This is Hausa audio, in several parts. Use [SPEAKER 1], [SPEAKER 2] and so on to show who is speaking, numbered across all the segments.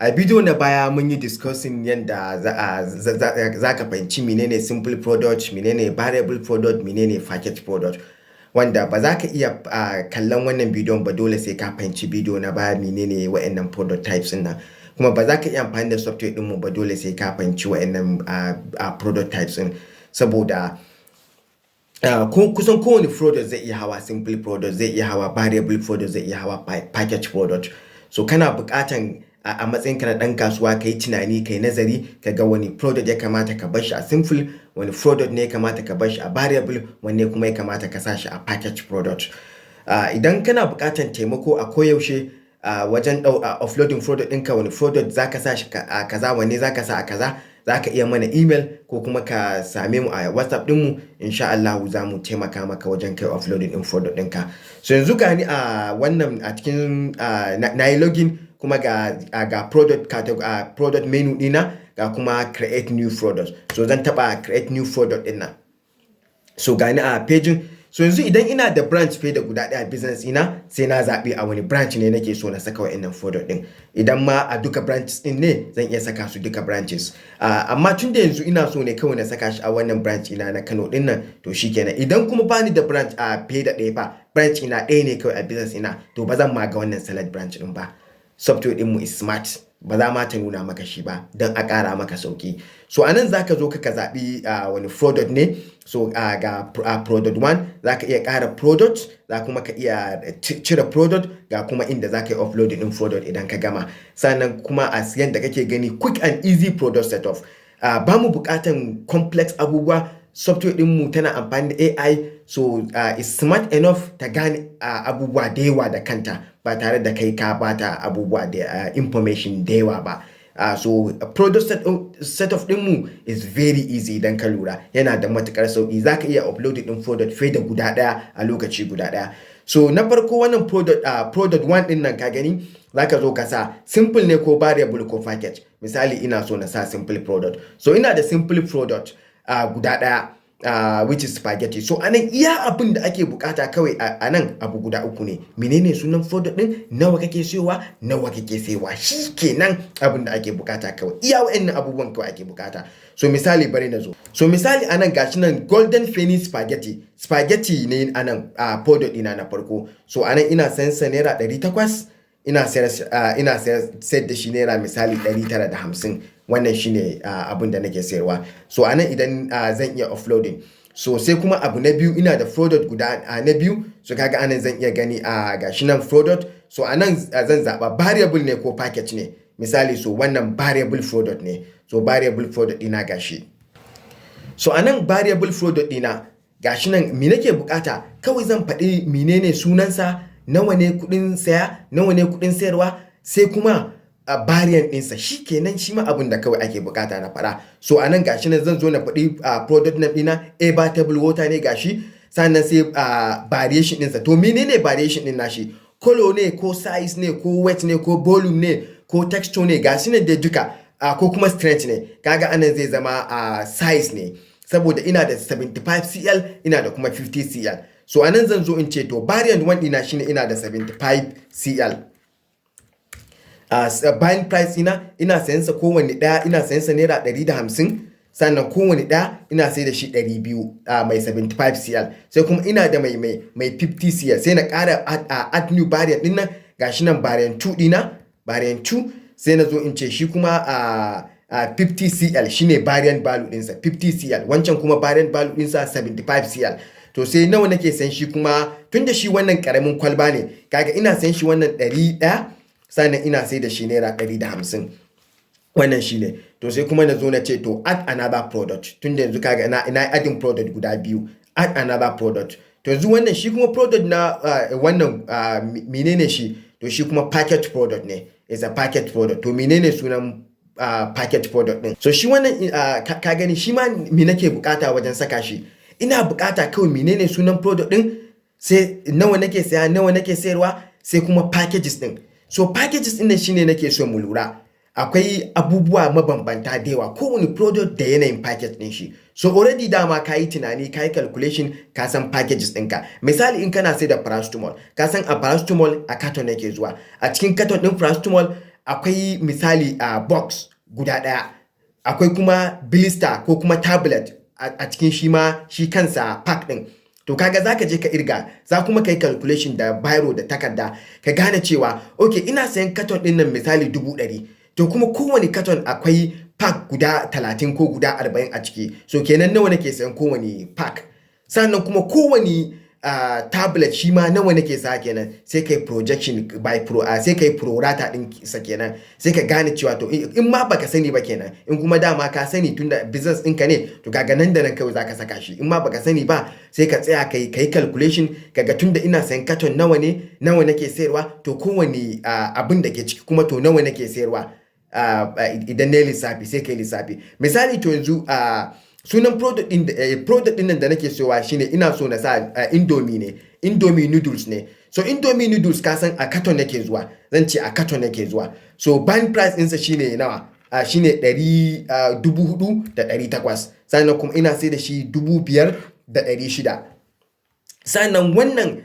[SPEAKER 1] A bidiyo na baya mun yi discussing yadda za ka fahimci menene simple product, menene variable product, menene package product. Wanda ba za ka iya kallon wannan bidiyon ba, dole sai ka fahimci bidiyo na baya menene wa'annan product types nan. Kuma ba za ka iya amfani da software ɗinmu ba, dole sai ka fahimci wa'annan product types ɗin. Saboda kusan kowane product zai iya hawa simple product, zai iya hawa variable product, zai iya hawa package product. So kana buƙatan a matsayinka na ɗan kasuwa ka yi tunani, ka yi nazari, ka ga wani product ya kamata ka bar shi a simple, wani product ne ya kamata ka bar shi a variable, wanne kuma ya kamata ka sa shi a package product. Idan kana buƙatan taimako a koyaushe wajen offloading product ɗinka, wani product za ka sa shi a kaza, wanne za ka sa a kaza, za ka iya mana email ko kuma ka same mu a WhatsApp ɗinmu. Insha Allah za mu taimaka maka wajen kai offloading ɗin product ɗinka. So yanzu gani a cikin na yi login, kuma ga product product menu ɗina, ga kuma create new product. So zan taɓa create new product ɗin nan. So gani a page. So yanzu idan ina da branch fiye da guda ɗaya business ina, sai na zaɓi a wani branch ne nake so na saka wa'annan product ɗin. Idan ma a duka branches ɗin ne, zan iya saka su duka branches. Amma tun da yanzu ina so ne kawai na saka shi a wannan branch ina na Kano ɗin nan, to shikenan. Idan kuma bani da branch fiye da ɗaya ba, branch ina ɗaya ne kawai a business ina, to ba zan ma ga wannan select branch ɗin ba. Software ɗinmu is smart, ba za ma ta nuna maka shi ba don a ƙara maka sauƙi. So anan za ka zo ka zaɓi wani product ne. So ga product 1 za ka iya ƙara product, za kuma ka iya cire product, ga kuma inda za ka yi uploading ɗin product idan ka gama. Sannan kuma a yanda kake gani, quick and easy product setup. Ba mu buƙatan complex abubuwa. Software ɗinmu tana amfani da AI, so is smart enough ta gane abubuwa da yawa da kanta, ba tare da kai ka bata abubuwa da information da yawa ba. So product setup ɗinmu is very easy. Idan ka lura, yana da matuƙar sauƙi. Za ka iya uploading ɗin product fiye da guda ɗaya a lokaci guda ɗaya. So na farko wannan product 1 ɗin nan ka gani, za ka zo ka sa simple ne ko variable ko package. Misali ina so na sa simple product. So ina da simple product guda ɗaya, which is spaghetti. So anan iya abin da ake bukata kawai anan abu guda uku ne. Menene sunan product ɗin, nawa kake siyowa, nawa kake sayowa. Shi kenan abin da ake bukata kawai. Iya wa'annan abubuwan kawai ake bukata. So misali bari na zo. So misali anan gashi nan golden penny spaghetti. Spaghetti ne anan product ɗina na farko. So anan ina sayan sa naira 800, ina sayar da shi naira misali 950. Wannan shine abin da nake sayarwa. So anan idan zan iya offloading. So sai kuma abu na biyu, ina da product guda na biyu. So kaga anan zan iya gani gashi nan product. So anan zan zaɓa variable ne ko package ne. Misali, so wannan variable product ne. So variable product ɗina gashi. So anan variable product ɗina gashi nan, me nake bukata? Kawai zan faɗi menene sunansa, nawa ne kuɗin saya, nawa ne kuɗin sayarwa, sai kuma variant ɗinsa. Shi kenan, shi ma abin da kawai ake bukata na faɗa. So anan gashi nan zan zo na faɗi product name ɗina, Eba table water ne gashi. Sannan sai variation ɗinsa. To menene variation ɗin nashi? Color ne ko size ne ko weight ne ko volume ne ko texture ne, gashi nan dai duka. Ko kuma strength ne. Kaga anan zai zama size ne, saboda ina da 75 cl, ina da kuma 50 cl. So anan zan zo in ce to variant 1 ɗina shine ina da 75 cl. Buying price ina sayan sa kowanne ɗaya, ina sayan sa naira 150. Sannan kowanne ɗaya ina sai da shi 200, mai 75 cl. Sai kuma ina da mai 50 cl. Sai na ƙara add new variant ɗin nan. Gashi nan variant 2 ɗina, variant 2. Sai na zo in ce shi kuma 50 cl shine variant value ɗinsa, 50 cl. Wancan kuma variant value ɗinsa 75 cl. To sai nawa nake sayan shi kuma, tunda shi wannan ƙaramin kwalba ne, kaga ina sayan shi wannan 100, sannan ina sai da shi naira 150. Wannan shi ne. To sai kuma na zo na ce to add another product. Tunda yanzu kaga ina adding product guda biyu. Add another product. To yanzu wannan shi kuma product na wannan menene shi? To shi kuma package product ne. It's a package product. To menene sunan package product ɗin? So shi wannan ka gani, shi ma me nake bukata wajen saka shi? Ina bukata kawai menene sunan product ɗin, sai nawa nake saya, nawa nake sayarwa, sai kuma packages ɗin. So packages ɗin nan shine nake so mu lura. Akwai abubuwa mabambanta da yawa, kowane product da yanayin package ɗin shi. So already dama ka yi tunani, ka yi calculation, ka san packages ɗinka. Misali in kana sai da paracetamol, ka san a paracetamol a carton yake zuwa. A cikin carton ɗin paracetamol akwai misali a box guda ɗaya, akwai kuma blister ko kuma tablet a cikin shi kansa pack ɗin. To kaga zaka je ka irga, za kuma kai calculation da biro da takarda ka gane cewa okay, ina sayan carton ɗin nan misali 100, to kuma kowane carton akwai pack guda 30 ko guda 40 a ciki, so kenan nawa nake sayan kowane pack. Sannan kuma kowane tablet shi ma nawa nake sa kenan, sai kai projection by sai kai pro rata din sa kenan, sai ka gane cewa to in ma baka sani ba kenan, in kuma dama ka sani tunda business ɗinka ne, to kaga nan da nan kawai zaka saka shi. In ma baka sani ba sai ka tsaya kai calculation kaga tunda ina sayan carton nawa nake sayarwa, to kowane abin da ke ciki kuma to nawa nake sayarwa. Idan na lissafi sai kai lissafi. Misali to yanzu sunan product din nan da nake sayowa shine ina so na sa indomie ne, indomie noodles ne. So indomie noodles ka san a carton nake zuwa, zan ce a carton nake zuwa. So buying price ɗinsa shine nawa? Shine 4,800. Sannan kuma ina sai da shi 5,600. Sannan wannan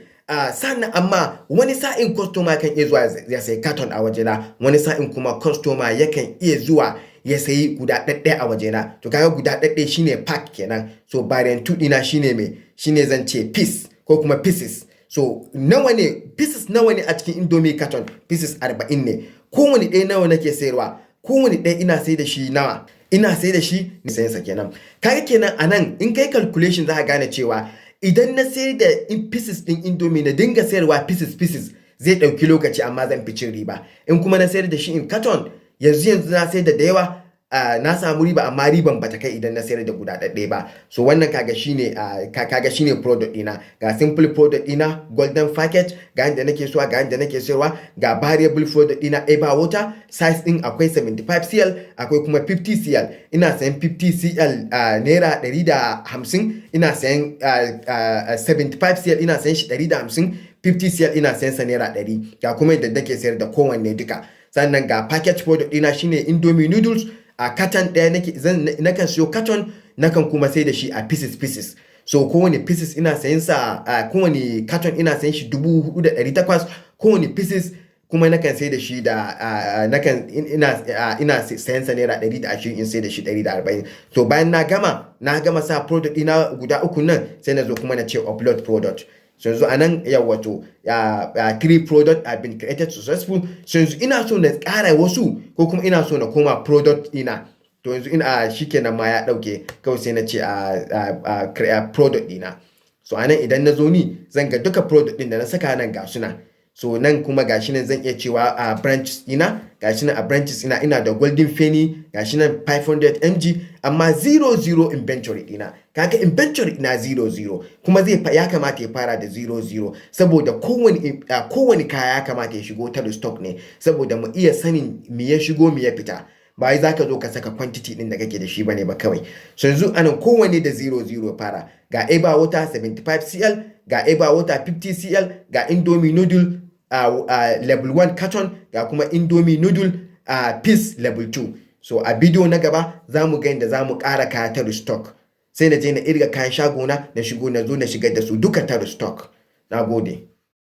[SPEAKER 1] sannan amma wani sa'in customer kan iya zuwa ya sayi carton a wajena, wani sa'in kuma customer yakan iya zuwa ya sayi guda ɗaɗɗaya a wajena. To kaga guda ɗaɗɗaya shine pack kenan. So variant 2 ɗina shine zan ce piece ko kuma pieces. So pieces nawa ne a cikin indomie carton? Pieces 40 ne. Kowane ɗaya nawa nake sayarwa? Kowane ɗaya ina sai da shi nawa? Ina sai da shi sayansa kenan. Kaga kenan anan in kai calculation za ka gane cewa idan na sayar da pieces ɗin indomie na dinga sayarwa pieces zai ɗauki lokaci amma zan fi cin riba. In kuma na sayar da shi in carton, yanzu na sayar da yawa, na samu riba amma riban bata kai idan na sayar da guda ɗaɗɗaya ba. So wannan kaga shine product ɗina. Ga simple product ɗina golden packet, ga yanda nake so, ga yanda nake sayarwa. Ga variable product ɗina eba water, size ɗin akwai 75 cl, akwai kuma 50 cl. Ina sayan 50 cl naira 150, ina sayan 75 cl ina sayan shi 150, 50 cl ina sayan sa naira 100. Ga kuma yadda nake sayar da kowanne duka. Sannan ga package product ɗina shine indomie noodles. A carton ɗaya nakan siyo carton, nakan kuma sai da shi a pieces. So kowane pieces ina sayan sa, kowane carton ina sayan shi 4,800, kowane pieces kuma nakan sai da shi da ina sayan sa naira 120, in sai da shi 140. To bayan na gama sa product ɗina guda uku nan, sai na zo kuma na ce upload product. So yanzu anan wato 3 product have been created successful. So yanzu ina so na ƙara wasu ko kuma ina so na koma product ɗina. To yanzu shikenan ma ya ɗauke, kawai sai na ce create product ɗina. So anan idan na zo ni zan ga duka product ɗin da na saka nan ga suna. So nan kuma gashi nan zan iya cewa a branches ɗina, gashi nan a branches ina da golden penny, gashi nan 500 mg, amma 00 inventory ɗina. Kaga inventory ina 00 kuma ya kamata ya fara da 00, saboda kowane kaya ya kamata ya shigo ta stock ne, saboda mu iya sanin me ya shigo me ya fita. Ba wai zaka zo ka saka quantity din da kake da shi bane ba kawai. So yanzu anan kowane da 00 fara. Ga eba water 75 cl, ga eba water 50 cl, ga indomie noodle level 1 carton, ga kuma indomie noodle piece level 2. So a bidiyo na gaba za mu ga yadda za mu ƙara kaya ta stock. Sai na je na irga kayan shagona na shigo na zo na shigar da su duka ta stock. Na gode.